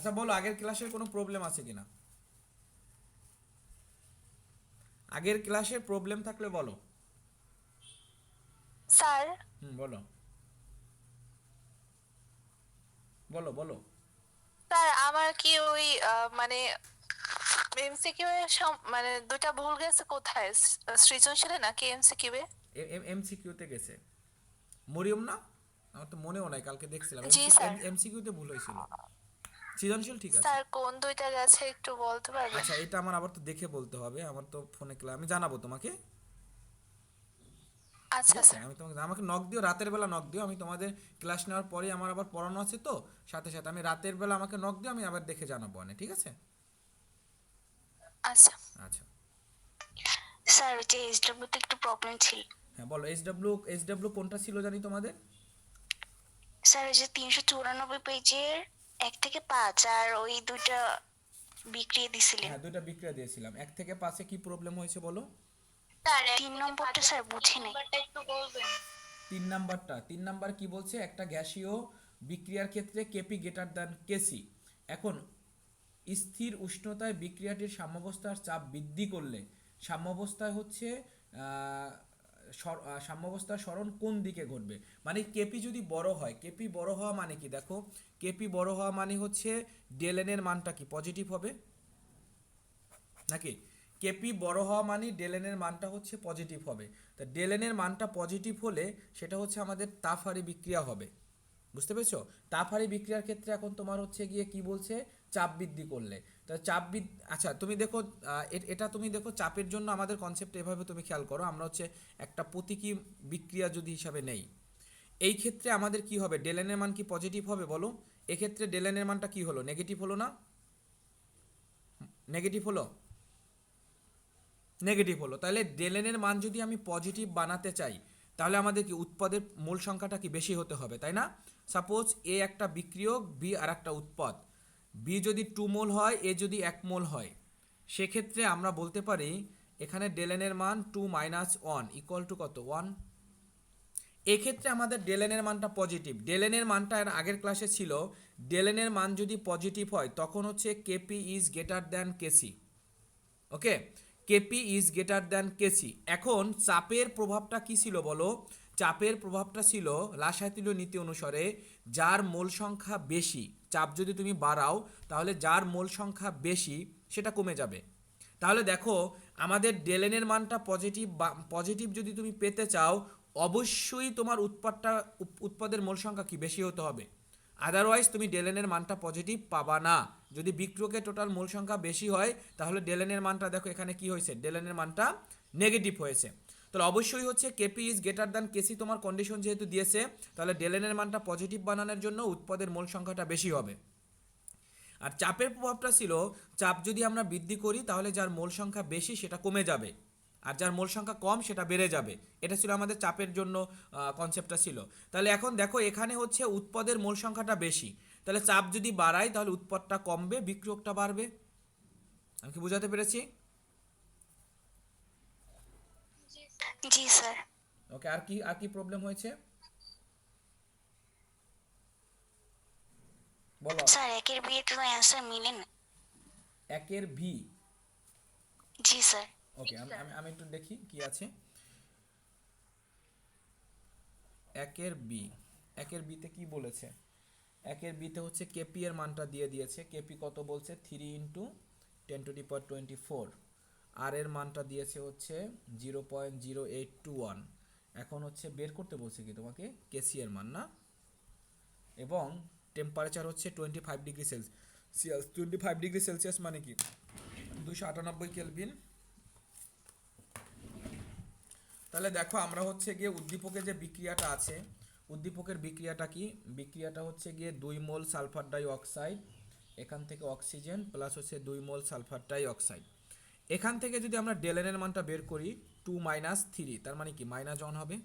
আচ্ছা বলো, আগের ক্লাসের কোনো প্রবলেম আছে কিনা? আগের ক্লাসের প্রবলেম থাকলে বলো। স্যার বলো বলো বলো। স্যার আমার কি ওই মানে এমসিকিউ এর মানে দুইটা ভুল গেছে কোথায়, সৃজনশীলে নাকি এমসিকিউ এ? এমসিকিউতে গেছে। মরিয়ম না? আমার তো মনেও নাই, কালকে দেখছিলাম জি স্যার। এমসিকিউতে ভুল হয়েছিল। সৃজনশীল ঠিক আছে। স্যার কোন দুইটা গেছে একটু বলতে পারবেন? আচ্ছা, এটা আমার আবার তো দেখে বলতে হবে, আমার তো ফোনে ক্লাস, আমি জানাবো তোমাকে। ঠিক আচ্ছা আছে, স্যার। আমি তোমাকে, আমাকে নক দিও, রাতের বেলা নক দিও, আমি তোমাদের ক্লাস নেওয়ার পরে আমার আবার পড়ানো আছে তো, সাথে সাথে আমি রাতের বেলা আমাকে নক দিও, আমি আবার দেখে জানাবো অনেক, ঠিক আছে? আচ্ছা আচ্ছা। স্যার, ওই যে এসডব্লিউ তে একটু প্রবলেম ছিল। হ্যাঁ বলো, এইচডব্লিউ কোনটা ছিল জানি তোমাদের? স্যার ওই যে 394 পেজের 1 থেকে 5, আর ওই দুইটা বিক্রিয়ে দিছিলেন। হ্যাঁ, দুইটা বিক্রিয়া দিয়েছিলাম, 1 থেকে 5-এ কি প্রবলেম হয়েছে বলো? স্যার 3 নম্বরটা স্যার বুঝি নাই। 3 নাম্বার কি বলছে, একটা গ্যাসীয় বিক্রিয়ার ক্ষেত্রে কেপি গ্রেটার দ্যান কেসি। এখন স্থির উষ্ণতায় বিক্রিয়াটির সাম্যাবস্থার চাপ বৃদ্ধি করলে সাম্যাবস্থায় হচ্ছে সাম্যাবস্থার সরণ কোন দিকে ঘটবে? মানে কেপি যদি বড় হয়, কেপি বড় হওয়া মানে কি দেখো, কেপি বড় হওয়া মানে হচ্ছে ডেলেন এর মানটা কি পজিটিভ হবে নাকি? কেপি বড় হওয়া মানে ডেলেনের মানটা হচ্ছে পজিটিভ হবে। তা ডেলেনের মানটা পজিটিভ হলে সেটা হচ্ছে আমাদের তাপহারী বিক্রিয়া হবে। বুঝতে পেরেছো? তাপহারী বিক্রিয়ার ক্ষেত্রে এখন তোমার হচ্ছে গিয়ে কি বলছে, চাপ বৃদ্ধি করলে। তা চাপ বৃদ্ধি, আচ্ছা তুমি দেখো, এটা তুমি দেখো চাপের জন্য আমাদের কনসেপ্ট এভাবে তুমি খেয়াল করো, আমরা হচ্ছে একটা প্রতীকী বিক্রিয়া যদি হিসাবে নেই, এই ক্ষেত্রে আমাদের কি হবে, ডেলেনের মান কি পজিটিভ হবে বলো? এক্ষেত্রে ডেলেনের মানটা কি হলো, নেগেটিভ হলো না? নেগেটিভ হলো, নেগেটিভ হলো। তাহলে ডেলেনের মান যদি আমি পজিটিভ বানাতে চাই, তাহলে আমাদের কি উৎপাদের মোল সংখ্যাটা কি বেশি হতে হবে, তাই না? সাপোজ এ একটা বিক্রিয়ক, বি আর একটা উৎপাদ। বি যদি 2 মোল হয়, এ যদি 1 মোল হয়, সেক্ষেত্রে আমরা বলতে পারি এখানে ডেলেনের মান 2 - 1 ইকুয়াল টু কত, 1। এক্ষেত্রে আমাদের ডেলেনের মানটা পজিটিভ, ডেলেনের মানটা এর আগের ক্লাসে ছিল, ডেলেনের মান যদি পজিটিভ হয় তখন হচ্ছে KP is greater than KC. Okay, KP is greater than KC. এখন চাপের প্রভাবটা কি ছিল বলো? চাপের প্রভাবটা ছিল লাসাতীয় নীতি অনুসারে যার মোল সংখ্যা বেশি, চাপ যদি তুমি বাড়াও তাহলে যার মোল সংখ্যা বেশি সেটা কমে যাবে। তাহলে দেখো, আমাদের ডেলেনের মানটা পজিটিভ, পজিটিভ যদি তুমি পেতে চাও, অবশ্যই তোমার উৎপাদের মোল সংখ্যা কি বেশি হতে হবে, আদারওয়াইজ তুমি ডেলেনের মানটা পজিটিভ পাবা না। যদি বিক্রিয়কের টোটাল মোল সংখ্যা বেশি হয় তাহলে ডেলেনের মানটা দেখো এখানে কি হয়েছে, ডেলেনের মানটা নেগেটিভ হয়েছে। তাহলে অবশ্যই হচ্ছে কেপি ইজ গ্রেটার দ্যান কেসি, তোমার কন্ডিশন যেহেতু দিয়েছে, তাহলে ডেলেনের মানটা পজিটিভ বানানোর জন্য উৎপাদের মোল সংখ্যাটা বেশি হবে। আর চাপের প্রভাবটা ছিল, চাপ যদি আমরা বৃদ্ধি করি তাহলে যার মোল সংখ্যা বেশি সেটা কমে যাবে, আর যার মোল সংখ্যা কম সেটা বেড়ে যাবে। এটা ছিল আমাদের চাপের জন্য কনসেপ্টটা ছিল। তাহলে এখন দেখো এখানে হচ্ছে উৎপাদের মোল সংখ্যাটা বেশি, তাহলে চাপ যদি বাড়াই তাহলে উৎপাদটা কমবে, বিক্রিয়কটা বাড়বে। আমি কি বোঝাতে পেরেছি? জি স্যার। ওকে, আর কি প্রবলেম হয়েছে বলো। স্যার একের বিয়েতে তো অ্যান্সার মিলে না। একের ভি, জি স্যার। ওকে, আমি আমি আমি একটু দেখি কি আছে। একের বি, একের বিতে কি বলেছে? একের বিতে হচ্ছে কেপি এর মানটা দিয়ে দিয়েছে, কেপি কত বলছে, 3 × 10⁻²4। আর এর মানটা দিয়েছে হচ্ছে 0.0821। এখন হচ্ছে বের করতে বলছে কি তোমাকে, কেসি এর মান না, এবং টেম্পারেচার হচ্ছে 25 ডিগ্রি সেলসিয়াস। 25 ডিগ্রি সেলসিয়াস মানে কি, 298 কেলভিন। তাহলে দেখো আমরা হচ্ছে গিয়ে উদ্দীপকের যে বিক্রিয়াটা আছে, উদ্দীপকের বিক্রিয়াটা কি, বিক্রিয়াটা হচ্ছে গিয়ে 2 মোল সালফার ডাই অক্সাইড, এখান থেকে অক্সিজেন প্লাস হচ্ছে 2 মোল সালফার ডাই অক্সাইড। এখান থেকে যদি আমরা ডেলেনের মানটা বের করি 2 - 3, তার মানে কি -1 হবে,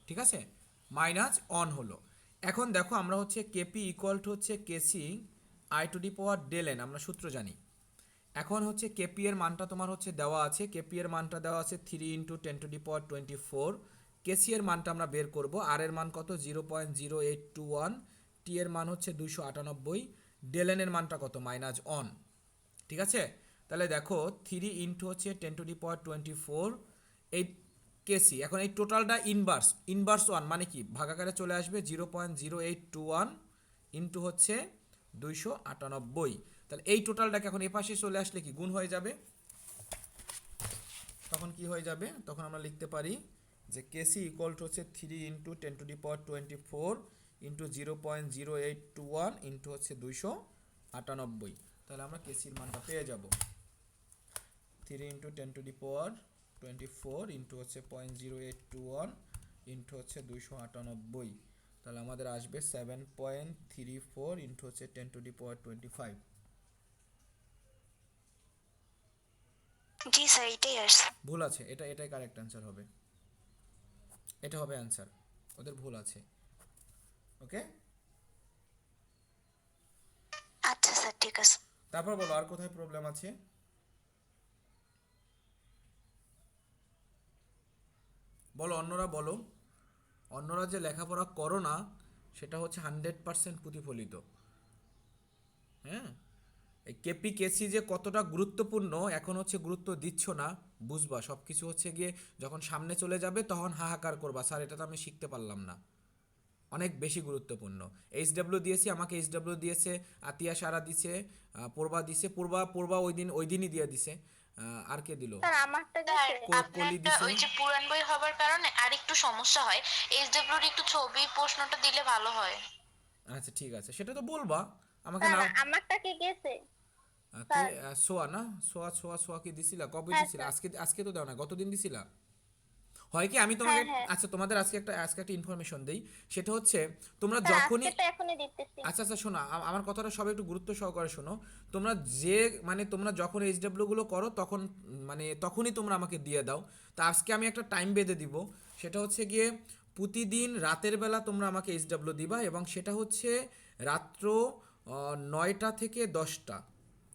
ঠিক আছে? -1 হলো। এখন দেখো আমরা হচ্ছে কেপি ইকুয়াল টু হচ্ছে কেসি I⁻, ডেলেন আমরা সূত্র জানি। এখন হচ্ছে কেপি এর মানটা তোমার হচ্ছে দেওয়া আছে, কেপি এর মানটা দেওয়া আছে 3 × 10⁻²4। কেসি এর মানটা আমরা বের করব, আর এর মান কত, 0.0821। টি এর মান হচ্ছে 298, ডেল এন এর মানটা কত -1, ঠিক আছে। তাহলে দেখো 3 ইন্টু হচ্ছে 10^24 এই কেসি। এখন এই টোটালটা ইনভার্স 1 মানে কি ভাগাকারে চলে আসবে 0.0821 ইন্টু হচ্ছে 298। তাহলে এই টোটালটাকে এখন এপাশে চলে আসলে কি গুণ হয়ে যাবে, তখন কি হয়ে যাবে, তখন আমরা লিখতে পারি যে কেসি ইকুয়াল টু হচ্ছে 3 ইন্টু 10^24 ইন্টু 0.0821 ইন্টু হচ্ছে 298। তাহলে আমরা কেসির মানটা পেয়ে যাব 3 ইন্টু 10^24 ইন্টু হচ্ছে 0.0821 ইন্টু হচ্ছে 298। তাহলে আমাদের আসবে 7.34 ইন্টু হচ্ছে 10^25। জি স্যার, এটাই আসছে। ভুল আছে, এটাই কারেক্ট অ্যান্সার হবে, এটা হবে অ্যান্সার, ওদের ভুল আছে। ওকে, আচ্ছা স্যার, ঠিক আছে। তারপর বলো আর কোথায় প্রবলেম আছে। বলো অন্যরা, বলো অন্যরা যে লেখাপড়া করো না সেটা হচ্ছে 100% প্রতিফলিত। হ্যাঁ, এই কেপি কেসি যে কতটা গুরুত্বপূর্ণ এখন হচ্ছে গুরুত্ব দিচ্ছ না, বুঝবা সব কিছু হচ্ছে গিয়ে যখন সামনে চলে যাবে তখন হাহাকার করবা, স্যার এটা তো আমি শিখতে পারলাম না। অনেক বেশি গুরুত্বপূর্ণ। এইচডব্লিউ দিয়েছি, আমাকে এইচডব্লিউ দিয়েছে, আতিয়া সারা দিছে, পূর্বা দিছে, পূর্বা ওই দিনই দিয়ে দিছে, আর কে দিল, স্যার আমারটা স্যার গেছে। কলি আপনারটা দিছে। ওই যে পুরান বই হবার কারণে আর একটু সমস্যা হয়, এইচডব্লিউর একটু ছবি প্রশ্নটা দিলে ভালো হয়। আচ্ছা ঠিক আছে, সেটা তো বলবা আমাকে স্যার নাও। আমারটা কি গেছে? কে স্যার সোয়া না, সোয়া কি দিছিলা, কবে হ্যাঁ দিছিলা? স্যার। আজকে তো দাও না, গতদিন দিছিলা। হয় কি আমি তোমাকে, হ্যাঁ হ্যাঁ আচ্ছা তোমাদের আজকে একটা ইনফরমেশন দেই, সেটা হচ্ছে তোমরা স্যার, যখনই, আজকেরটা এখনই দিতেছি। আচ্ছা শোনো, আমার কথাটা সবাই একটু গুরুত্ব সহকারে শোনো। তোমরা যে মানে তোমরা যখন এইচডব্লিউ গুলো করো তখন মানে তখনই তোমরা আমাকে দিয়ে দাও। তা আজকে আমি একটা টাইম বেঁধে দিব, সেটা হচ্ছে গিয়ে প্রতিদিন রাতের বেলা তোমরা আমাকে এইচডব্লিউ দিবা, এবং সেটা হচ্ছে রাত্র 9টা থেকে 10টা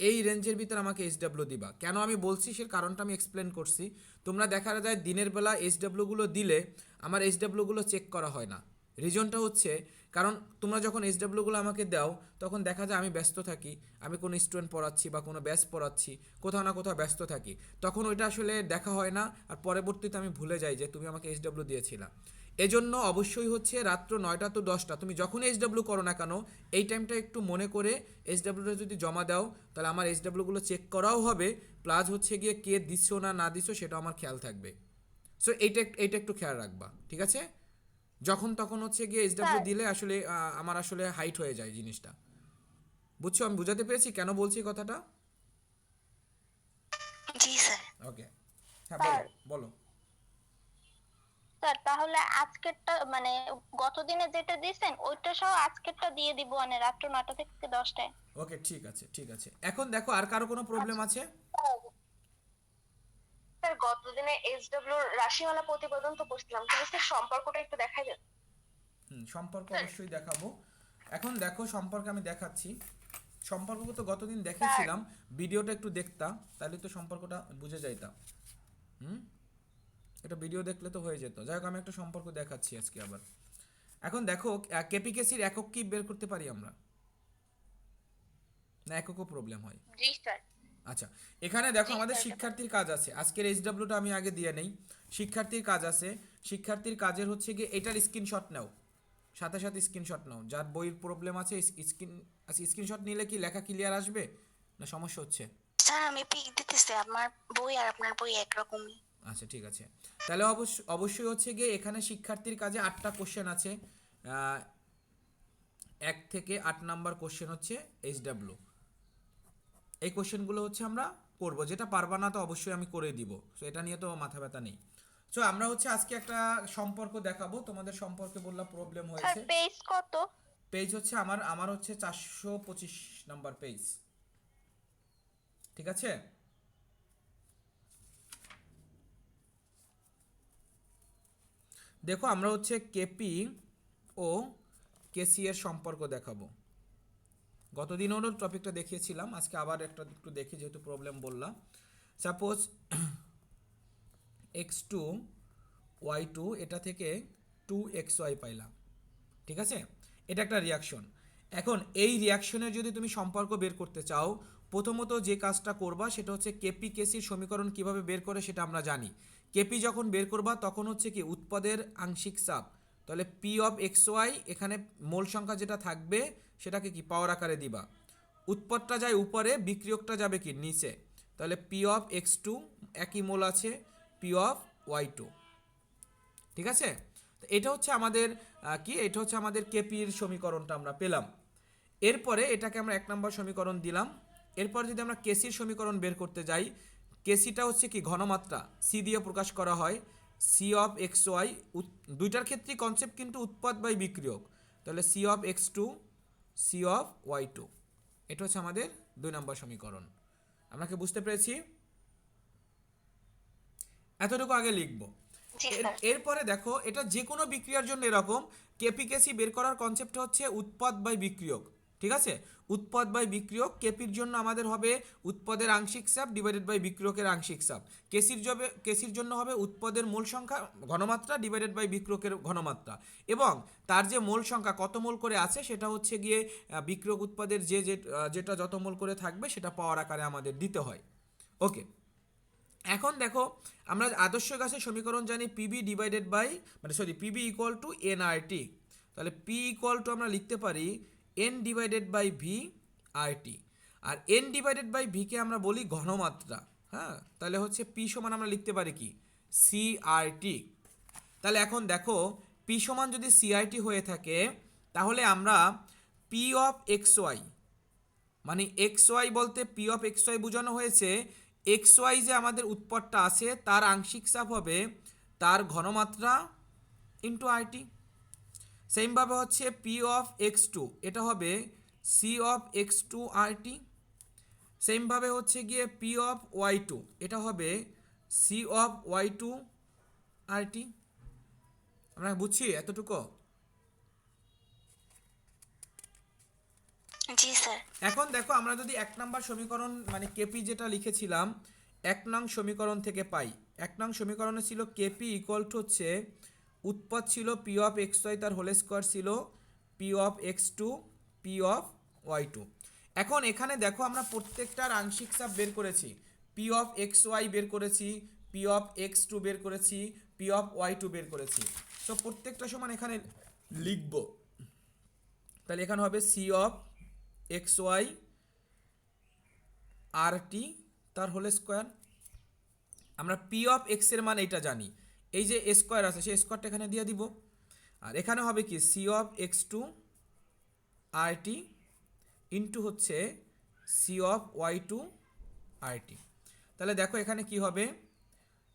এই রেঞ্জের ভিতরে আমাকে এইচডব্লিউ দিবা। কেন আমি বলছি সে কারণটা আমি এক্সপ্লেন করছি। তোমরা দেখা যায় দিনের বেলা এইচডব্লিউগুলো দিলে আমার এইচডব্লিউগুলো চেক করা হয় না। রিজনটা হচ্ছে কারণ তোমরা যখন এইচডব্লিউগুলো আমাকে দাও তখন দেখা যায় আমি ব্যস্ত থাকি, আমি কোনো স্টুডেন্ট পড়াচ্ছি বা কোনো ব্যাচ পড়াচ্ছি, কোথাও না কোথাও ব্যস্ত থাকি, তখন ওইটা আসলে দেখা হয় না, আর পরবর্তীতে আমি ভুলে যাই যে তুমি আমাকে এইচডব্লিউ দিয়েছিলা। এজন্য অবশ্যই হচ্ছে রাত্র 9টা to 10টা তুমি যখন এইচডব্লিউ করো না কেন এই টাইমটা একটু মনে করে এইচডব্লিউটা যদি জমা দাও তাহলে আমার এইচডব্লিউগুলো চেক করাও হবে, প্লাস হচ্ছে গিয়ে কে দিচ্ছ না দিচ্ছ সেটা আমার খেয়াল থাকবে। সো এইটা একটু খেয়াল রাখবা, ঠিক আছে। যখন তখন হচ্ছে গিয়ে এইচডব্লিউ স্যার দিলে আসলে আমার আসলে হাইট হয়ে যায় জিনিসটা, বুঝছো, আমি বুঝাতে পেরেছি কেন বলছি কথাটা। জি স্যার। ওকে, হ্যাঁ বলো স্যার বলো। স্যার তাহলে আজকেরটা মানে গতদিনে যেটা দিয়েছেন ওইটা সহ আজকেরটা দিয়ে দিব, মানে রাত্র 9টা থেকে 10টায়। ওকে ঠিক আছে ঠিক আছে, এখন দেখো আর কারো কোনো প্রবলেম আছে। স্যার গতদিনে এইচডব্লিউ রাশিমালা প্রতিবেদন তো করছিলাম, কিন্তু স্যার সম্পর্কটা একটু দেখাই যান। সম্পর্ক অবশ্যই দেখাবো। এখন দেখো সম্পর্ক আমি দেখাচ্ছি, সম্পর্ক তো গতদিন দেখেছিলাম, ভিডিওটা একটু দেখতাম তাহলে তো সম্পর্কটা বুঝে যাইতাম। এটা ভিডিও দেখলে তো হয়ে যেত। যাই হোক আমি একটা সম্পর্ক দেখাচ্ছি আজকে আবার। এখন দেখো কেপিকেসির একক কি বের করতে পারি আমরা, না এককও প্রবলেম হয়। জি স্যার। আচ্ছা, এখানে দেখো আমাদের শিক্ষার্থীর কাজ আছে, আজকের এইচডব্লিউটা আমি আগে দিয়ে নেই। শিক্ষার্থীর কাজ আছে, শিক্ষার্থীর কাজের হচ্ছে গিয়ে এটার স্ক্রিনশট নাও, সাথে সাথে স্ক্রিনশট নাও, যার বইয়ের প্রবলেম আছে স্ক্রিনশট নিলে কি লেখা ক্লিয়ার আসবে না সমস্যা হচ্ছে? স্যার আমি পিক দিতেছি, আমার বই আর আপনার বই একরকমই। আচ্ছা ঠিক আছে, তাহলে অবশ্যই হচ্ছে গিয়ে এখানে শিক্ষার্থীর কাজে 8টা কোশ্চেন আছে, 1 থেকে 8 নাম্বার কোশ্চেন হচ্ছে এইচডব্লিউ। এই কোশ্চেনগুলো হচ্ছে আমরা করব, যেটা পারবা না তো অবশ্যই আমি করে দিব, সো এটা নিয়ে তো মাথা ব্যথা নেই। সো আমরা হচ্ছে আজকে একটা সম্পর্ক দেখাবো তোমাদের, সম্পর্কে বললাম প্রবলেম স্যার হয়েছে। পেজ কত? পেজ হচ্ছে আমার হচ্ছে 425 নাম্বার পেজ, ঠিক আছে। দেখো আমরা হচ্ছে কেপি ও কেসি এর সম্পর্ক দেখাবো। গতদিনও টপিকটা দেখিয়েছিলাম, আজকে আবার একটু দেখি যেহেতু প্রবলেম বললাম। সাপোজ x2 y2 এটা থেকে 2xy পাইলাম, ঠিক আছে, এটা একটা রিয়াকশন। এখন এই রিয়াকশনের যদি তুমি সম্পর্ক বের করতে চাও, প্রথমত যে কাজটা করবা সেটা হচ্ছে কেপি কেসির সমীকরণ কিভাবে বের করে সেটা আমরা জানি। কেপি যখন বের করবা তখন হচ্ছে কি উৎপাদের আংশিক চাপ, তাহলে পি অফ এক্স ওয়াই, এখানে মোল সংখ্যা যেটা থাকবে সেটাকে কি পাওয়ার আকারে দিবা, উৎপাদটা যায় উপরে, বিক্রিয়কটা যাবে কি নিচে, তাহলে পি অফ এক্স টু একই মোল আছে পি অফ ওয়াই টু। ঠিক আছে, তো এটা হচ্ছে আমাদের কি, এটা হচ্ছে আমাদের কেপির সমীকরণটা আমরা পেলাম। এরপরে এটাকে আমরা 1 নম্বর সমীকরণ দিলাম। এরপর যদি আমরা কেসির সমীকরণ বের করতে যাই, কেসিটা হচ্ছে কি ঘনমাত্রা সি দিয়ে প্রকাশ করা হয়, সি অফ এক্স ওয়াই, দুইটার ক্ষেত্রে কনসেপ্ট কিন্তু উৎপাদ বাই বিক্রিয়ক, তাহলে C of X two C of Y two, এটা হচ্ছে আমাদের 2 নম্বর সমীকরণ। আমরা কি বুঝতে পেরেছি? এতটুকু আগে লিখবো। জি স্যার। এরপরে দেখো, এটা যে কোনো বিক্রিয়ার জন্য এরকম, কেপিকেসি বের করার কনসেপ্ট হচ্ছে উৎপাদ বাই বিক্রিয়ক। ঠিক আছে, উৎপাদ বাই বিক্রিয়ক। কেপির জন্য আমাদের হবে উৎপাদের আংশিক চাপ ডিভাইডেড বাই বিক্রিয়কের আংশিক চাপ। কেসির জন্য হবে উৎপাদের মোল সংখ্যা ঘনমাত্রা ডিভাইডেড বাই বিক্রিয়কের ঘনমাত্রা, এবং তার যে মোল সংখ্যা কত মোল করে আছে সেটা হচ্ছে গিয়ে বিক্রিয়ক উৎপাদের যেটা যত মোল করে থাকবে সেটা পাওয়ার আকারে আমাদের দিতে হয়। ওকে, এখন দেখো, আমরা আদর্শ গ্যাসের সমীকরণ জানি PV divided by PV equal to N R T, তাহলে পি ইকুয়াল টু আমরা লিখতে পারি N divided by V R T, আর এন ডিভাইডেড বাই ভিকে আমরা বলি ঘনমাত্রা। হ্যাঁ, তাহলে হচ্ছে পি সমান আমরা লিখতে পারি কি সি আর টি। তাহলে এখন দেখো, পি সমান যদি সিআইটি হয়ে থাকে তাহলে আমরা পি অফ এক্স ওয়াই, মানে এক্স ওয়াই বলতে পি অফ এক্স ওয়াই বোঝানো হয়েছে এক্স ওয়াই যে আমাদের উৎপাদটা আছে তার আংশিক চাপ হবে তার ঘনমাত্রা ইন্টু আরটি। সেমভাবে হচ্ছে পি অফ এক্স টু, এটা হবে C of X two RT. সেমভাবে হচ্ছে গিয়ে পি অফ ওয়াই টু, এটা হবে C of Y two RT. আমরা বুঝছি এতটুকু? জি স্যার। এখন দেখো, আমরা যদি 1 নম্বর সমীকরণ মানে কেপি যেটা লিখেছিলাম 1 নং সমীকরণ থেকে পাই, 1 নং সমীকরণে ছিল কেপি ইকুয়াল টু হচ্ছে উৎপাদ ছিল পি অফ এক্স ওয়াই, তার হোল স্কোয়ার ছিল P of X two P of Y two. এখন এখানে দেখো, আমরা প্রত্যেকটার আংশিক চাপ বের করেছি, পি অফ এক্স ওয়াই বের করেছি, পি অফ এক্স টু বের করেছি, পি অফ ওয়াই টু বের করেছি। সো প্রত্যেকটা সমান এখানে লিখব, তাহলে এখানে হবে C of X Y R T তার হোল স্কোয়ার। আমরা পি অফ এক্স এর মান এইটা জানি, এই যে স্কোয়ার আছে সেই স্কোয়ারটা এখানে দিয়ে দিব, আর এখানে হবে কি C of X two R T into হচ্ছে C of Y two R T. তাহলে দেখো এখানে কি হবে,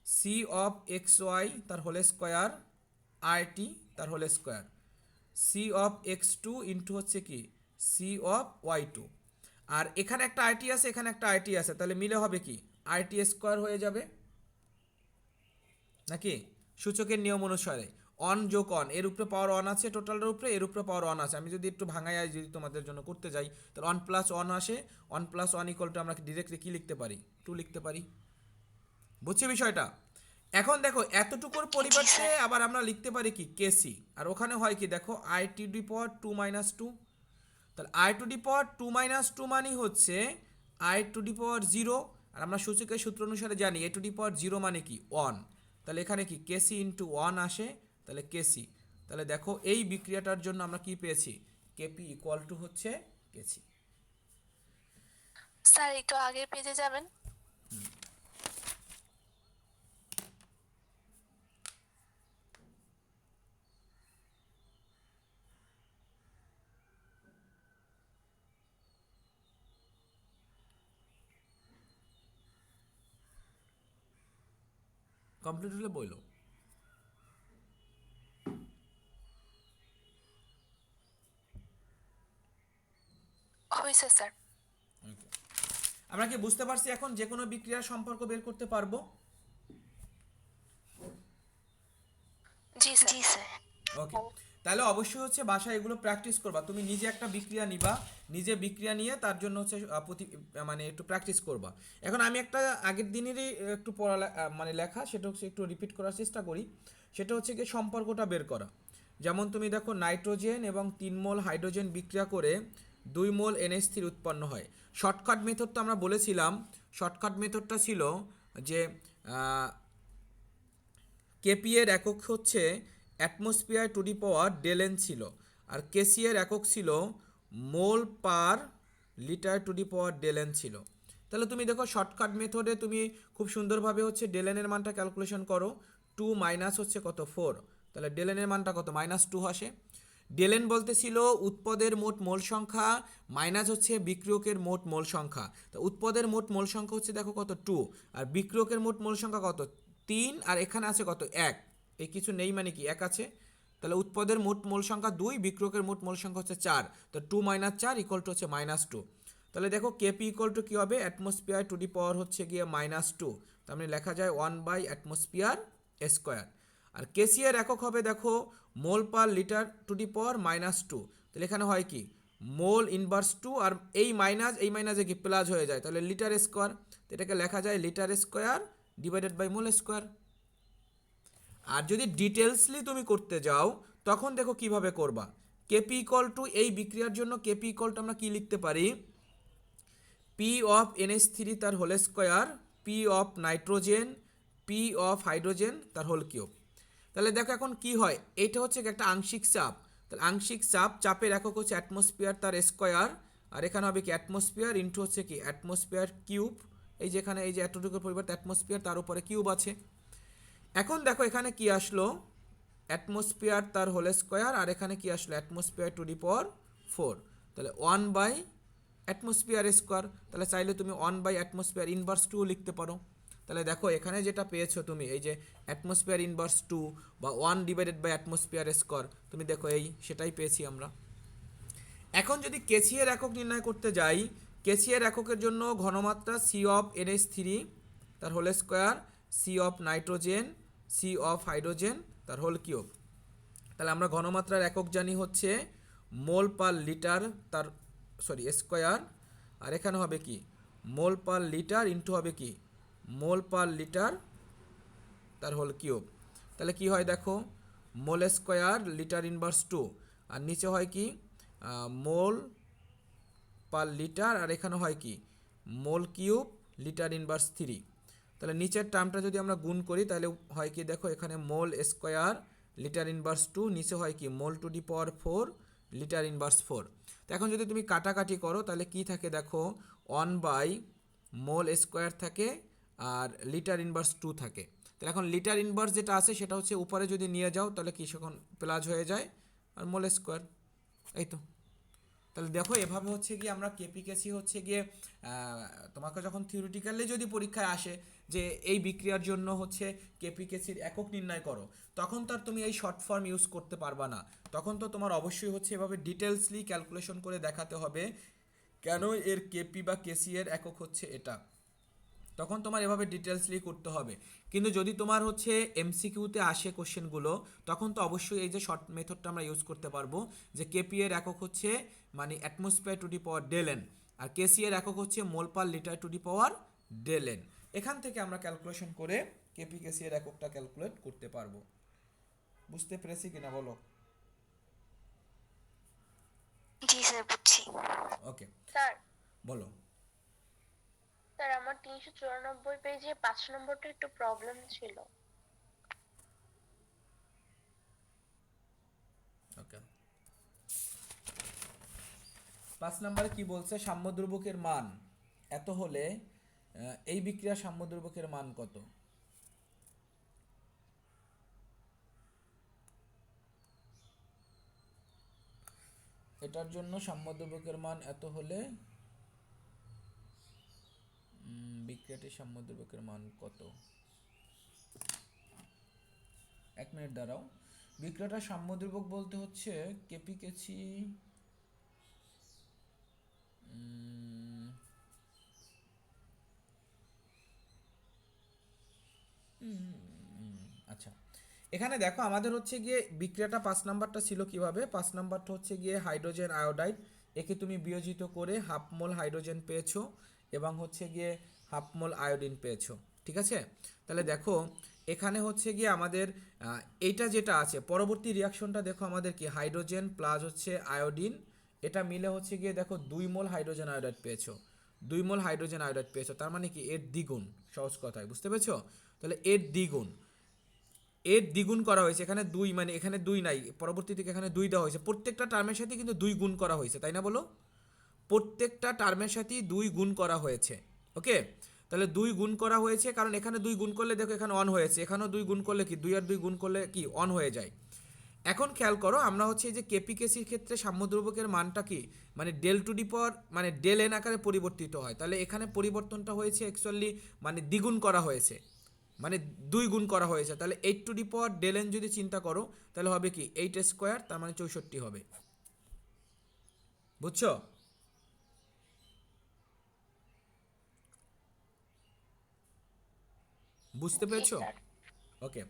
সি অফ এক্স ওয়াই তার হোল স্কোয়ার আর টি তার whole square, C of X two into হচ্ছে কি সি অফ ওয়াই টু, আর এখানে একটা আইটি আছে এখানে একটা আইটি আছে, তাহলে মিলে হবে কি আইটি স্কোয়ার হয়ে যাবে নাকি, সূচকের নিয়ম অনুসারে অন যোগ অন, এর উপরে পাওয়ার অন আছে টোটালের উপরে, এর উপরে পাওয়ার অন আছে। আমি যদি একটু ভাঙাই যদি তোমাদের জন্য করতে যাই, তাহলে অন প্লাস অন আসে, on plus on equal to আমরা ডিরেক্টলি কি লিখতে পারি, টু লিখতে পারি। বুঝছি বিষয়টা? এখন দেখো, এতটুকুর পরিবর্তে আবার আমরা লিখতে পারি কি কেসি, আর ওখানে হয় কি দেখো I to the power two minus two, তাহলে I to the power two minus two মানে হচ্ছে I to the power zero, আর আমরা সূচকের সূত্র অনুসারে জানি এ টু দি পাওয়ার জিরো মানে কি ওয়ান, তাহলে এখানে কি কেসি ইন্টু ওয়ান আসে, তাহলে কেসি। তাহলে দেখো এই বিক্রিয়াটার জন্য আমরা কি পেয়েছি, কেপি ইকুয়াল টু হচ্ছে কেসি। স্যার একটু আগের পেজে যাবেন। কমপ্লিট হলে বইলো। হয়েছে স্যার। ওকে, আমরা কি বুঝতে পারছি এখন যে কোনো বিক্রিয়ার সম্পর্ক বের করতে পারবো? জি স্যার। জি স্যার। ওকে, তাহলে অবশ্যই হচ্ছে বাসায় এগুলো প্র্যাকটিস করবা। তুমি নিজে একটা বিক্রিয়া নিবা, নিজে বিক্রিয়া নিয়ে তার জন্য হচ্ছে মানে একটু প্র্যাকটিস করবা। এখন আমি একটা আগের দিনেরই একটু পড়া মানে লেখা, সেটা হচ্ছে একটু রিপিট করার চেষ্টা করি। সেটা হচ্ছে কি সম্পর্কটা বের করা। যেমন তুমি দেখো নাইট্রোজেন এবং 3 মোল হাইড্রোজেন বিক্রিয়া করে 2 মোল NH3 উৎপন্ন হয়। শর্টকাট মেথড তো আমরা বলেছিলাম, শর্টকাট মেথডটা ছিল যে কেপি এর একক হচ্ছে অ্যাটমসফিয়ার টু দি পাওয়ার ডেলেন ছিল, আর কেসি এর একক ছিল মোল পার লিটার টু দি পাওয়ার ডেলেন ছিল। তাহলে তুমি দেখো শর্টকাট মেথডে তুমি খুব সুন্দরভাবে হচ্ছে ডেলেনের মানটা ক্যালকুলেশন করো। 2 মাইনাস হচ্ছে কত 4, তাহলে ডেলেনের মানটা কত -2 আসে। ডেলেন বলতে ছিল উৎপদের মোট মোল সংখ্যা মাইনাস হচ্ছে বিক্রিয়কের মোট মোল সংখ্যা। তো উৎপদের মোট মোল সংখ্যা হচ্ছে দেখো কত 2, আর বিক্রিয়কের মোট মোল সংখ্যা কত 3, আর এখানে আছে কত 1, এই কিছু নেই মানে কি 1 আছে। তাহলে উৎপদের মোট মোল সংখ্যা 2, বিক্রিয়কের মোট মোল সংখ্যা হচ্ছে 4, তো 2 - 4 = হচ্ছে -2। তাহলে দেখো কেপি = কী হবে, অ্যাটমসফিয়ার টু দি পাওয়ার হচ্ছে গিয়ে -2, তার মানে লেখা যায় 1/অ্যাটমসফিয়ার স্কোয়ার। আর কেসি এর একক হবে দেখো মোল পার লিটার টু দি পাওয়ার -2, তাহলে এখানে হয় কি মোল ইনভার্স 2, আর এই মাইনাসে কি প্লাস হয়ে যায়, তাহলে লিটার স্কোয়ার, তো এটাকে লেখা যায় litre square divided by mole square. আর যদি ডিটেলসলি তুমি করতে যাও তখন দেখো কিভাবে করবা। কেপি = এই বিক্রিয়ার জন্য কেপি = আমরা কি লিখতে পারি, পি অফ NH3 তার whole square, P of nitrogen, P of hydrogen তার হোল কিউব। তাহলে দেখো এখন কি হয়, এটা হচ্ছে একটা আংশিক চাপ, তাহলে আংশিক চাপের একক হচ্ছে অ্যাটমসফিয়ার তার স্কোয়ার, আর এখানে হবে কি অ্যাটমসফিয়ার ইন্টু হচ্ছে কি অ্যাটমসফিয়ার কিউব, এই যে এখানে এই যে এতটুকুর পরিবর্তে অ্যাটমসফিয়ার তার উপরে কিউব আছে। এখন দেখো এখানে কি আসলো, অ্যাটমসফিয়ার তার হোল স্কোয়ার, আর এখানে কি আসলো অ্যাটমসফিয়ার টু দি পাওয়ার 4, তাহলে 1/অ্যাটমসফিয়ার স্কোয়ার। তাহলে চাইলে তুমি 1/অ্যাটমসফিয়ার ইনভার্স 2 লিখতে পারো। তাহলে দেখো এখানে যেটা পেয়েছো তুমি এই যে অ্যাটমসফিয়ার ইনভার্স 2 বা 1/অ্যাটমসফিয়ার স্কোয়ার, তুমি দেখো এই সেটাই পেয়েছি আমরা। এখন যদি কেসি এর একক নির্ণয় করতে যাই, কেসি এর এককের জন্য ঘনমাত্রা সি অফ NH3 তার whole square, C of nitrogen, C of hydrogen তার হোল কিউব। তাহলে আমরা ঘনমাত্রার একক জানি হচ্ছে মোল পার লিটার তার স্কোয়ার, আর এখানে হবে কি মোল পার লিটার ইন্টু হবে কি মোল পার লিটার তার হোল কিউব। তাহলে কি হয় দেখো মোল স্কোয়ার লিটার ইনভার্স 2, আর নিচে হয় কি মোল পার লিটার, আর এখানে হয় কি মোল কিউব লিটার ইনভার্স 3। তাহলে নিচের টার্মটা যদি আমরা গুণ করি তাহলে হয় কি দেখো এখানে মোল স্কোয়ার লিটার ইনভার্স 2, নিচে হয় কি mole to the power 4 litre inverse 4। তো এখন যদি তুমি কাটাকাটি করো তাহলে কি থাকে দেখো 1/মোল স্কোয়ার থাকে আর লিটার ইনভার্স 2 থাকে। তাহলে এখন লিটার ইনভার্স যেটা আছে সেটা হচ্ছে উপরে যদি নিয়ে যাও তাহলে কি সেখন প্লাস হয়ে যায় আর মোল স্কোয়ার, এই তো। তাহলে দেখো এভাবে হচ্ছে গিয়ে আমরা কেসি হচ্ছে গিয়ে তোমাকে যখন থিওরিটিক্যালি যদি পরীক্ষায় আসে যে এই বিক্রিয়ার জন্য হচ্ছে কেসির একক নির্ণয় করো, তখন তো আর তুমি এই শর্ট ফর্ম ইউজ করতে পারবা না, তখন তো তোমার অবশ্যই হচ্ছে এভাবে ডিটেলসলি ক্যালকুলেশন করে দেখাতে হবে কেন এর কেপি বা কেসি এর একক হচ্ছে এটা, তখন তোমার এভাবে ডিটেলসলি করতে হবে। কিন্তু যদি তোমার হচ্ছে এমসিকিউতে আসে কোশ্চেনগুলো তখন তো অবশ্যই এই যে শর্ট মেথডটা আমরা ইউজ করতে পারবো যে কেপি এর একক হচ্ছে মানে অ্যাটমসফিয়ার টু দি পাওয়ার ডেলেন, আর কেসি এর একক হচ্ছে মোল পার লিটার টু দি পাওয়ার ডেলেন। এখান থেকে আমরা ক্যালকুলেশন করে কেপি কেসি এর এককটা ক্যালকুলেট করতে পারবো। বুঝতে পেরেছি কিনা বলো? জি স্যার বুঝছি। ওকে স্যার বলো। স্যার আমার 394 পেজে 5 নম্বরটা একটু প্রবলেম ছিল। ওকে 5 নম্বরে কি বলছে, সাম্যদ্রব্যকের মান এত হলে এই বিক্রিয়ার সাম্যদ্রব্যকের মান কত? এটার জন্য সাম্যদ্রব্যকের মান এত হলে বিক্রিয়াটির সাম্যদ্রব্যকের মান কত? 1 মিনিট দাঁড়াও। বিক্রিয়াটার সাম্যদ্রব্যক বলতে হচ্ছে কেপি কেসি আচ্ছা এখানে দেখো আমাদের হচ্ছে গিয়ে বিক্রিয়াটা 5 নাম্বারটা ছিল কিভাবে, 5 নাম্বারটা হচ্ছে গিয়ে হাইড্রোজেন আয়োডাইড, একে তুমি বিয়োজিত করে হাফ মোল হাইড্রোজেন পেয়েছো এবং হচ্ছে গিয়ে হাফ মোল আয়োডিন পেয়েছো, ঠিক আছে। তাহলে দেখো এখানে হচ্ছে গিয়ে আমাদের এইটা যেটা আছে পরবর্তী রিয়াকশনটা দেখো আমাদের কি হাইড্রোজেন প্লাস হচ্ছে আয়োডিন, এটা মিলে হচ্ছে গিয়ে দেখো 2 মোল হাইড্রোজেন আয়োডাইড পেয়েছো, 2 মোল হাইড্রোজেন আয়োডাইড পেয়েছো, তার মানে কি এর দ্বিগুণ, সহজ কথায় বুঝতে পেরেছো? তাহলে এর দ্বিগুণ করা হয়েছে, এখানে 2 মানে এখানে 2 নাই, পরবর্তী থেকে এখানে 2 দেওয়া হয়েছে, প্রত্যেকটা টার্মের সাথে কিন্তু 2 গুণ করা হয়েছে, তাই না বলো? প্রত্যেকটা টার্মের সাথেই 2 গুণ করা হয়েছে। ওকে, তাহলে 2 গুণ করা হয়েছে, কারণ এখানে 2 গুণ করলে দেখো এখানে অন হয়েছে, এখানেও 2 গুণ করলে কি 2 আর 2 গুণ করলে কি অন হয়ে যায়। এখন খেয়াল করো আমরা হচ্ছে এই যে কেপিকেসির ক্ষেত্রে সাম্যদ্রব্যকের মানটা কি মানে ডেল টু ডি পাওয়ার মানে ডেল এন আকারে পরিবর্তিত হয়, তাহলে এখানে পরিবর্তনটা হয়েছে অ্যাকচুয়ালি মানে দ্বিগুণ করা হয়েছে, মানে 2 গুণ করা হয়েছে, তাহলে 8 to the power del N যদি চিন্তা করো তাহলে হবে কি 8 স্কোয়ার, তার মানে 64 হবে। বুঝছো? বুঝতে জি পেরেছো? স্যার। ওকে,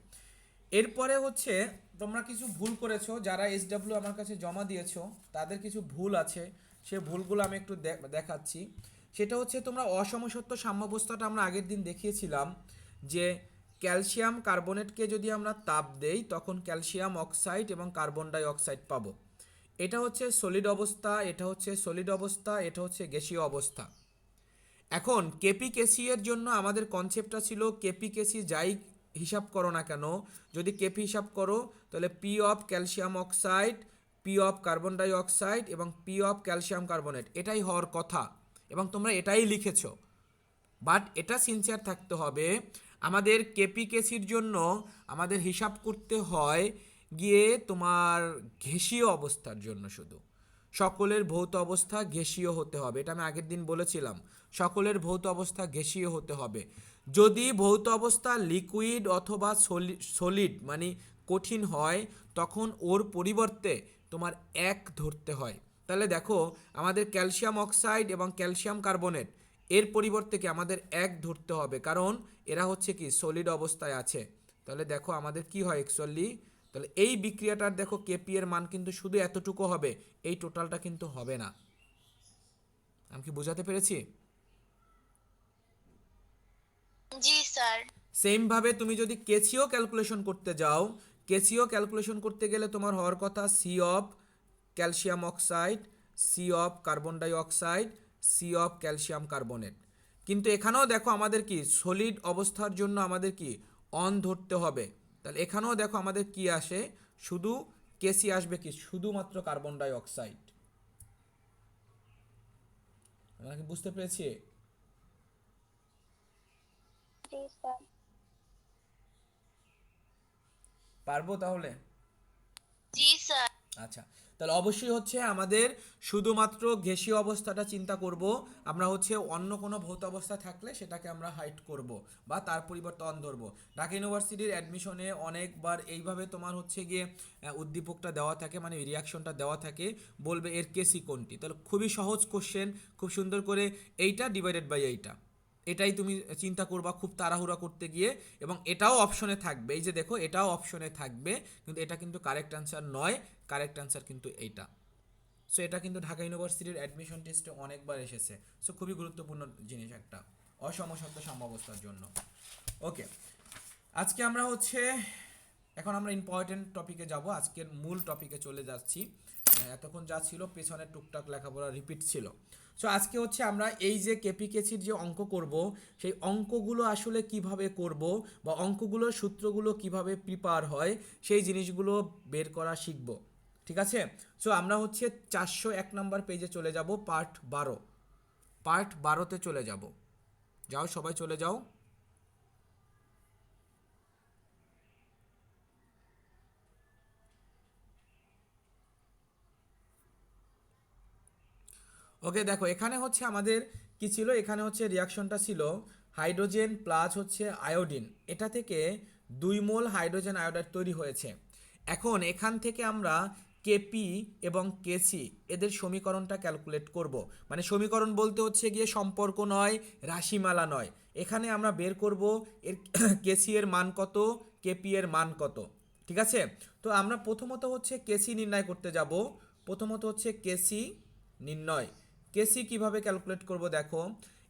এরপরে হচ্ছে তোমরা কিছু ভুল করেছো, যারা এসডব্লিউ আমার কাছে জমা দিয়েছো তাদের কিছু ভুল আছে, সে ভুলগুলো আমি একটু দেখাচ্ছি। সেটা হচ্ছে তোমরা অসমসত্ব সাম্যাবস্থাটা আমরা আগের দিন দেখিয়েছিলাম যে ক্যালসিয়াম কার্বনেটকে যদি আমরা তাপ দেই তখন ক্যালসিয়াম অক্সাইড এবং কার্বন ডাই অক্সাইড পাবো। এটা হচ্ছে সলিড অবস্থা, এটা হচ্ছে সলিড অবস্থা, এটা হচ্ছে গ্যাসীয় অবস্থা। এখন কেপিকেসি এর জন্য আমাদের কনসেপ্টটা ছিল কেপিকেসি যাই হিসাব করো না কেন, যদি কেপি হিসাব করো তাহলে P of calcium oxide, P of carbon ডাই অক্সাইড এবং পি অফ ক্যালসিয়াম কার্বনেট, এটাই হওয়ার কথা এবং তোমরা এটাই লিখেছো। বাট এটা সিনসিয়ার থাকতে হবে, আমাদের কেপিকেসির জন্য আমাদের হিসাব করতে হয় গিয়ে তোমার ঘেষীয় অবস্থার জন্য, শুধু সকলের ভৌত অবস্থা ঘেষীয় হতে হবে, এটা আমি আগের দিন বলেছিলাম, সকলের ভৌত অবস্থা ঘেষীয় হতে হবে। যদি ভৌত অবস্থা লিকুইড অথবা সলিড মানে কঠিন হয় তখন ওর পরিবর্তে তোমার 1 ধরতে হয়। তাহলে দেখো আমাদের ক্যালসিয়াম অক্সাইড এবং ক্যালসিয়াম কার্বনেট এর পরিবর্তে কি আমাদের 1 ধরতে হবে, কারণ এরা হচ্ছে কি সলিড অবস্থায় আছে। তাহলে দেখো আমাদের কি হয় অ্যাকচুয়ালি, তাহলে এই বিক্রিয়াটার দেখো কেপি এর মান কিন্তু শুধু এতটুকু হবে, এই টোটালটা কিন্তু হবে না। আমি কি বোঝাতে পেরেছি? জি স্যার। সেম ভাবে তুমি যদি কেসিও ক্যালকুলেশন করতে যাও, কেসিও ক্যালকুলেশন করতে গেলে তোমার হওয়ার কথা C of calcium oxide, C of carbon ডাই অক্সাইড, সি অফ ক্যালসিয়াম কার্বনেট। কিন্তু এখানেও দেখো আমাদের কি সলিড অবস্থার জন্য আমাদের কি অন ধরতে হবে, তাহলে এখানেও দেখো আমাদের কি আসে, শুধু কেসি আসবে কি শুধুমাত্র কার্বন ডাই অক্সাইড। আমরা কি বুঝতে পেরেছি? জি স্যার। পারবো তাহলে? জি স্যার। আচ্ছা, তাহলে অবশ্যই হচ্ছে আমাদের শুধুমাত্র গ্যাসীয় অবস্থাটা চিন্তা করব, আমরা হচ্ছে অন্য কোনো ভৌত অবস্থা থাকলে সেটাকে আমরা হাইড করব বা তার পরিবর্তে অন ধরবো। ঢাকা ইউনিভার্সিটির অ্যাডমিশনে অনেকবার এইভাবে তোমার হচ্ছে গিয়ে উদ্দীপকটা দেওয়া থাকে, মানে রিয়াকশনটা দেওয়া থাকে, বলবে এর কেসি কোনটি, তাহলে খুবই সহজ কোশ্চেন, খুব সুন্দর করে এইটা ডিভাইডেড বাই এইটা, এটাই তুমি চিন্তা করবা খুব তাড়াহুড়া করতে গিয়ে, এবং এটাও অপশনে থাকবে, এই যে দেখো এটাও অপশনে থাকবে, কিন্তু এটা কিন্তু কারেক্ট অ্যান্সার নয়, কারেক্ট অ্যান্সার কিন্তু এইটা। সো এটা কিন্তু ঢাকা ইউনিভার্সিটির অ্যাডমিশন টেস্টে অনেকবার এসেছে, সো খুবই গুরুত্বপূর্ণ জিনিস একটা অসমসত্ব সাম্যাবস্থার জন্য। ওকে, আজকে আমরা হচ্ছে এখন আমরা ইম্পর্টেন্ট টপিকে যাব, আজকের মূল টপিকে চলে যাচ্ছি। এতক্ষণ যা ছিল পেছনের টুকটাক লেখাপড়া রিপিট ছিল। সো আজকে হচ্ছে আমরা এই যে কেপিকেসির যে অঙ্ক করব, সেই অঙ্কগুলো আসলে কিভাবে করব বা অঙ্কগুলোর সূত্রগুলো কিভাবে প্রিপেয়ার হয় সেই জিনিসগুলো বের করা শিখব। ঠিক আছে? সো আমরা হচ্ছে 401 নম্বর পেজে চলে যাব, পার্ট 12, পার্ট 12তে চলে যাব। যাও সবাই চলে যাও। ওকে, দেখো এখানে হচ্ছে আমাদের কি ছিল, এখানে হচ্ছে রিয়াকশনটা ছিল হাইড্রোজেন প্লাস হচ্ছে আয়োডিন, এটা থেকে 2 মোল হাইড্রোজেন আয়োডাইড তৈরি হয়েছে। এখন এখান থেকে আমরা কেপি এবং কেসি এদের সমীকরণটা ক্যালকুলেট করব, মানে সমীকরণ বলতে হচ্ছে গিয়ে সম্পর্ক নয়, রাশিমালা নয়, এখানে আমরা বের করব এর কেসি এর মান কত, কেপি এর মান কত। ঠিক আছে? তো আমরা প্রথমত হচ্ছে কেসি নির্ণয় করতে যাব, প্রথমত হচ্ছে কেসি নির্ণয়। কেসি কিভাবে ক্যালকুলেট করব দেখো,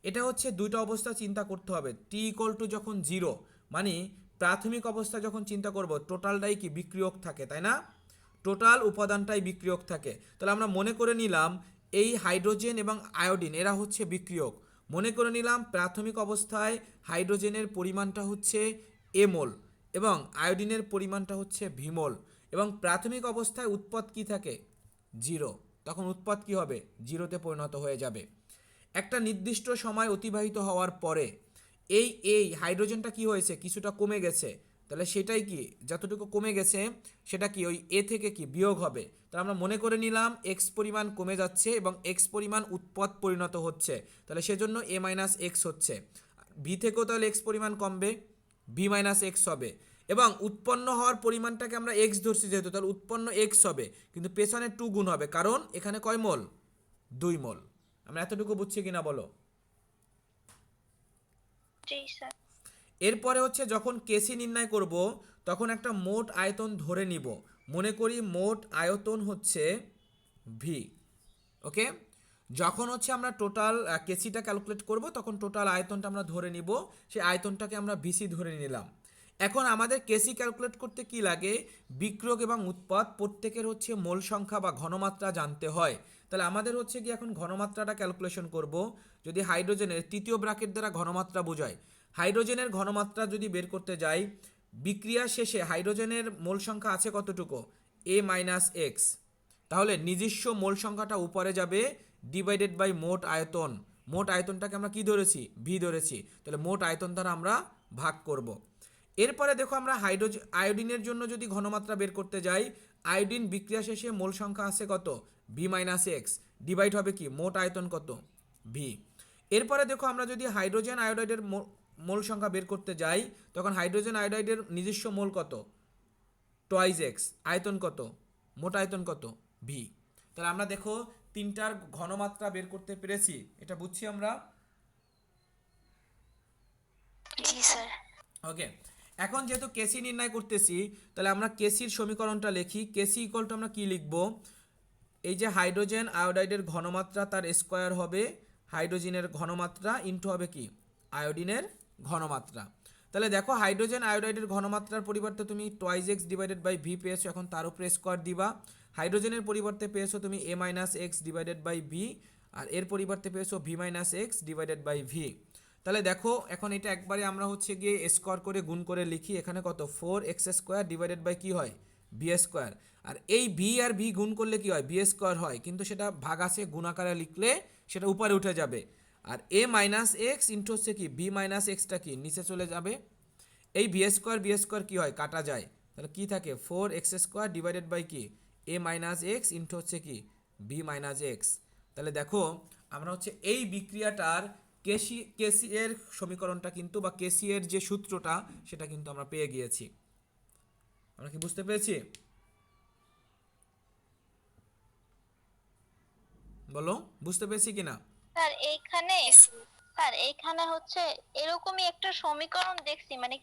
এটা হচ্ছে দুইটা অবস্থা চিন্তা করতে হবে, টি ইকুয়াল টু যখন 0 মানে প্রাথমিক অবস্থায় যখন চিন্তা করব টোটালটাই কি বিক্রিয়ক থাকে, তাই না? টোটাল উপাদানটাই বিক্রিয়ক থাকে। তাহলে আমরা মনে করে নিলাম এই হাইড্রোজেন এবং আয়োডিন এরা হচ্ছে বিক্রিয়ক। মনে করে নিলাম প্রাথমিক অবস্থায় হাইড্রোজেনের পরিমাণটা হচ্ছে এ মোল এবং আয়োডিনের পরিমাণটা হচ্ছে ভিমোল, এবং প্রাথমিক অবস্থায় উৎপাদ কি থাকে? জিরো। তখন উৎপাদ কি হবে? জিরোতে পরিণত হয়ে যাবে। একটা নির্দিষ্ট সময় অতিবাহিত হওয়ার পরে এই হাইড্রোজেনটা কি হয়েছে? কিছুটা কমে গেছে। তাহলে সেটাই কি, যতটুকু কমে গেছে সেটা কি ওই এ থেকে কি বিয়োগ হবে। তাহলে আমরা মনে করে নিলাম এক্স পরিমাণ কমে যাচ্ছে এবং এক্স পরিমাণ উৎপাদ পরিণত হচ্ছে, তাহলে সেজন্য এ মাইনাস এক্স হচ্ছে। ভি থেকেও তাহলে এক্স পরিমাণ কমবে, ভি মাইনাস এক্স হবে, এবং উৎপন্ন হওয়ার পরিমাণটাকে আমরা এক্স ধরছি যেহেতু, তাহলে উৎপন্ন এক্স হবে, কিন্তু পেছনে 2 গুণ হবে, কারণ এখানে কয় মোল? 2 মোল। আমরা এতটুকু বুঝছি কিনা বলো? জি স্যার। এরপরে হচ্ছে যখন কেসি নির্ণয় করব তখন একটা মোট আয়তন ধরে নিব। মনে করি মোট আয়তন হচ্ছে ভি। ওকে, যখন হচ্ছে আমরা টোটাল কেসিটা ক্যালকুলেট করব তখন টোটাল আয়তনটা আমরা ধরে নিব, সেই আয়তনটাকে আমরা ভিসি ধরে নিলাম। এখন আমাদের কেসি ক্যালকুলেট করতে কি লাগে? বিক্রিয়ক এবং উৎপাদ প্রত্যেকের হচ্ছে মোল সংখ্যা বা ঘনমাত্রা জানতে হয়। তাহলে আমাদের হচ্ছে কি এখন ঘনমাত্রাটা ক্যালকুলেশন করব। যদি হাইড্রোজেনের তৃতীয় ব্র্যাকেট দ্বারা ঘনমাত্রা বোঝায়, হাইড্রোজেনের ঘনমাত্রা যদি বের করতে যাই, বিক্রিয়া শেষে হাইড্রোজেনের মোল সংখ্যা আছে কতটুকু? এ মাইনাস এক্স। তাহলে নিজস্ব মোল সংখ্যাটা উপরে যাবে ডিভাইডেড বাই মোট আয়তন। মোট আয়তনটাকে আমরা কি ধরেছি? ভি ধরেছি। তাহলে মোট আয়তন দ্বারা আমরা ভাগ করব। এরপরে দেখো আমরা আয়োডিনের জন্য যদি ঘনমাত্রা বের করতে যাই, আয়োডিন বিক্রিয়া শেষে মোল সংখ্যা আছে কত? ভি মাইনাস এক্স, ডিভাইড হবে কি মোট আয়তন কত? ভি। এরপরে দেখো আমরা যদি হাইড্রোজেন আয়োডাইডের মোল সংখ্যা বের করতে যাই, তখন হাইড্রোজেন আয়োডাইডের নিজস্ব মোল কত? টয়েস এক্স, আয়তন কত? মোট আয়তন কত? ভি। তাহলে আমরা দেখো তিনটার ঘনমাত্রা বের করতে পেরেছি, এটা বুঝছি আমরা। জি স্যার। ওকে, এখন যেহেতু কেসি নির্ণয় করতেছি, তাহলে আমরা কেসির সমীকরণটা লিখি। কেসি ইকুয়াল টু আমরা কি লিখব? এই যে হাইড্রোজেন আয়োডাইডের ঘনমাত্রা তার স্কোয়ার হবে হাইড্রোজেনের ঘনমাত্রা ইনটু হবে কি আয়োডিনের ঘনমাত্রা। তাহলে দেখো হাইড্রোজেন আয়োডাইডের ঘনমাত্রার পরিবর্তে তুমি twice X divided by V পেয়েছো, এখন তার উপরে স্কোয়ার দিবা। হাইড্রোজেনের পরিবর্তে পেয়েছো তুমি A minus X divided by V, আর এর পরিবর্তে পেয়েছো V minus X divided by V. তাহলে দেখো এখন এটা একবারে আমরা হচ্ছে গিয়ে স্কোয়ার করে গুণ করে লিখি। এখানে কত? 4x স্কোয়ার ডিভাইডেড বাই কি হয়? B square. আর এই ভি আর ভি গুণ করলে কি হয়? বি স্কোয়ার হয়, কিন্তু সেটা ভাগাসে গুণ আকারে লিখলে সেটা উপরে উঠে যাবে। আর এ মাইনাস এক্স ইন্টু হচ্ছে কি বি মাইনাস এক্সটা কি নিচে চলে যাবে। এই বি স্কোয়ার কি হয়? কাটা যায়। তাহলে কি থাকে? 4x স্কোয়ার ডিভাইডেড বাই কি এ মাইনাস এক্স ইন্টু হচ্ছে কি বি মাইনাস এক্স। তাহলে দেখো আমরা হচ্ছে এই বিক্রিয়াটার কেসি এর সমীকরণটা কিন্তু, বা কেসি এর যে সূত্রটা সেটা কিন্তু আমরা পেয়ে গিয়েছি। আমরা কি বুঝতে পেরেছি? বলো, বুঝতে পেরেছি কিনা? স্যার এইখানে হচ্ছে এরকমই একটা সমীকরণ দেখছি, মানে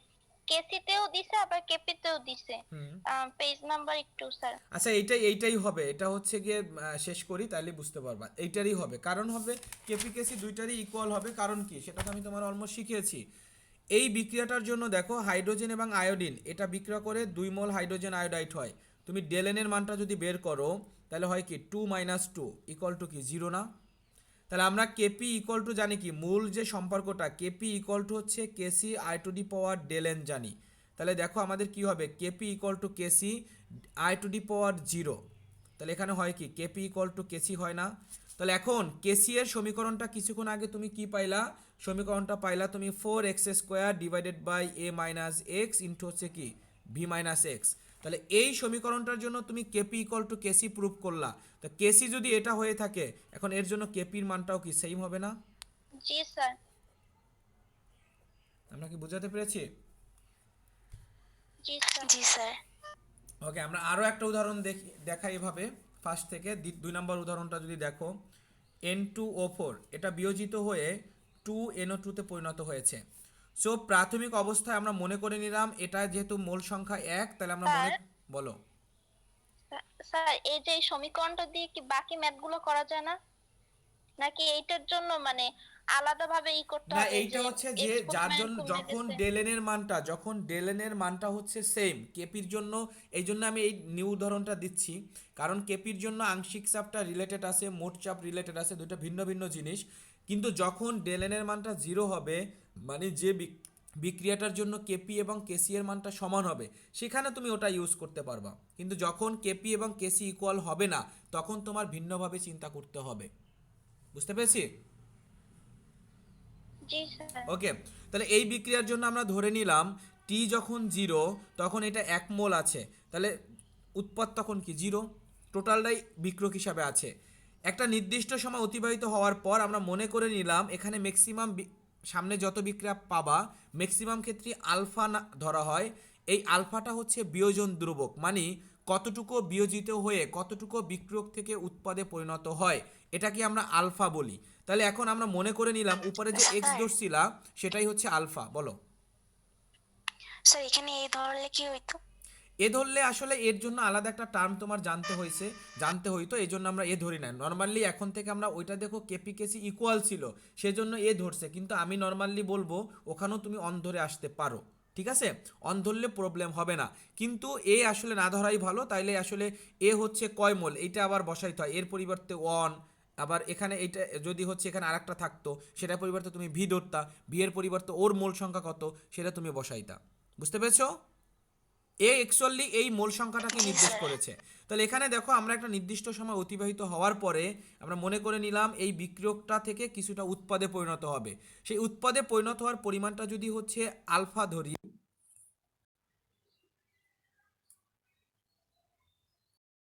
কেসিতেও দিছে আবার কেপিতেও দিছে। পেজ নাম্বার একটু স্যার। আচ্ছা, এইটাই হবে। এটা হচ্ছে গিয়ে শেষ করি, তাহলে বুঝতে পারবা। এইটারই হবে, কারণ হবে কেপি কেসি দুইটারই ইকুয়াল হবে। কারণ কি সেটা তো আমি তোমার অলমোস্ট শিখিয়েছি। এই বিক্রিয়াটার জন্য দেখো হাইড্রোজেন এবং আয়োডিন এটা বিক্রিয়া করে 2 মোল হাইড্রোজেন আয়োডাইড হয়। তুমি ডেলেনের মানটা যদি বের করো তাহলে হয় কি 2 মাইনাস 2 ইকুয়াল টু কি 0 না? তাহলে আমরা কেপি ইকুয়াল টু জানি কি মূল যে সম্পর্কটা, কেপি ইকুয়াল টু হচ্ছে কেসি আই টু ডি পাওয়ার ডেলেন জানি। তাহলে দেখো আমাদের কি হবে? কেপি ইকুয়াল টু কেসি আই টু ডি পাওয়ার 0। তাহলে এখানে হয় কি কেপি ইকুয়াল টু কেসি হয় না? তাহলে এখন কেসি এর সমীকরণটা কিছুক্ষণ আগে তুমি কি পাইলা? সমীকরণটা পাইলা তুমি 4x square divided by A minus X into হচ্ছে কি ভি মাইনাস এক্স। তাহলে এই সমীকরণটার জন্য তুমি KP equal to KC prove করলা। তো কেসি যদি এটা হয়ে থাকে, এখন এর জন্য কেপির মানটাও কি সেম হবে না? জি স্যার। আমরা কি বোঝাতে পেরেছি? জি স্যার। জি স্যার। ওকে, আমরা আরও একটা উদাহরণ দেখাই এভাবে ফার্স্ট থেকে। 2 নম্বর উদাহরণটা যদি দেখো, N2O4 এটা বিয়োজিত হয়ে 2NO2 পরিণত হয়েছে। সো প্রাথমিক অবস্থায় আমরা মনে করে নিলাম এটা যেহেতু মোল সংখ্যা 1, তাহলে আমরা বলো স্যার এই যে সমীকরণটা দিয়ে কি বাকি ম্যাথগুলো করা যায় না, নাকি এইটার জন্য মানে আলাদাভাবে করতে না হবে এইটা যে হচ্ছে যে যার এক্সপোর্টমেন্ট জন্য কমে যখন ডেলেনের মানটা হচ্ছে সেম কেপির জন্য, এই জন্য আমি এই নিউ উদাহরণটা দিচ্ছি, কারণ কেপির জন্য আংশিক চাপটা রিলেটেড আছে, মোট চাপ রিলেটেড আছে, দুটো ভিন্ন ভিন্ন জিনিস। কিন্তু যখন ডেলেনের মানটা জিরো হবে, মানে যে বিক্রিয়াটার জন্য কেপি এবং কেসি এর মানটা সমান হবে, সেখানে তুমি ওটা ইউজ করতে পারবা। কিন্তু যখন কেপি এবং কেসি ইকুয়াল হবে না, তখন তোমার ভিন্নভাবে চিন্তা করতে হবে। বুঝতে পেরেছি? জি স্যার। ওকে, তাহলে এই বিক্রিয়ার জন্য আমরা ধরে নিলাম টি যখন জিরো তখন এটা 1 মোল আছে, তাহলে উৎপাদ তখন কি জিরো, টোটালটাই বিক্রিয়ক হিসাবে আছে। একটা নির্দিষ্ট সময় অতিবাহিত হওয়ার পর আমরা মনে করে নিলাম এখানে ম্যাক্সিমাম সামনে যত বিক্রিয়া পাবা ম্যাক্সিমাম ক্ষেত্রে আলফা না ধরা হয়। এই আলফাটা হচ্ছে বিয়োজন ধ্রুবক, মানে কতটুকু বিয়োজিত হয়ে কতটুকু বিক্রিয়ক থেকে উৎপাদে পরিণত হয়, এটাকে আমরা আলফা বলি। তাহলে এখন আমরা মনে করে নিলাম উপরে যে এক্স স্যার। ধরছিলা সেটাই হচ্ছে আলফা। বলো। স্যার এখানে এই ধরলে কি হইতো? এ ধরলে আসলে এর জন্য আলাদা একটা টার্ম তোমার জানতে হইতো, এই জন্য আমরা এ ধরি না। নর্মালি এখন থেকে আমরা ওইটা দেখো কেপি কেসি ইকুয়াল ছিল সেজন্য এ ধরছে, কিন্তু আমি নর্মালি বলবো ওখানেও তুমি অন ধরে আসতে পারো, ঠিক আছে? অন ধরলে প্রবলেম হবে না, কিন্তু এ আসলে না ধরাই ভালো। তাইলে আসলে এ হচ্ছে কয় মোল এইটা আবার বসাইতে হয়, এর পরিবর্তে ওয়ান, আবার এখানে এইটা যদি হচ্ছে এখানে আরেকটা থাকতো সেটার পরিবর্তে তুমি ভি ধরতা, ভি এর পরিবর্তে ওর মোল সংখ্যা কত সেটা তুমি বসাইতা। বুঝতে পেরেছো? এ অ্যাকচুয়ালি এই মোল সংখ্যাটাকে নির্দেশ করেছে। তাহলে এখানে দেখো আমরা একটা নির্দিষ্ট সময় অতিবাহিত হওয়ার পরে আমরা মনে করে নিলাম এই বিক্রিয়কটা থেকে কিছুটা উৎপাদে পরিণত হবে। সেই উৎপাদে পরিণত হওয়ার পরিমাণটা যদি হচ্ছে আলফা ধরি,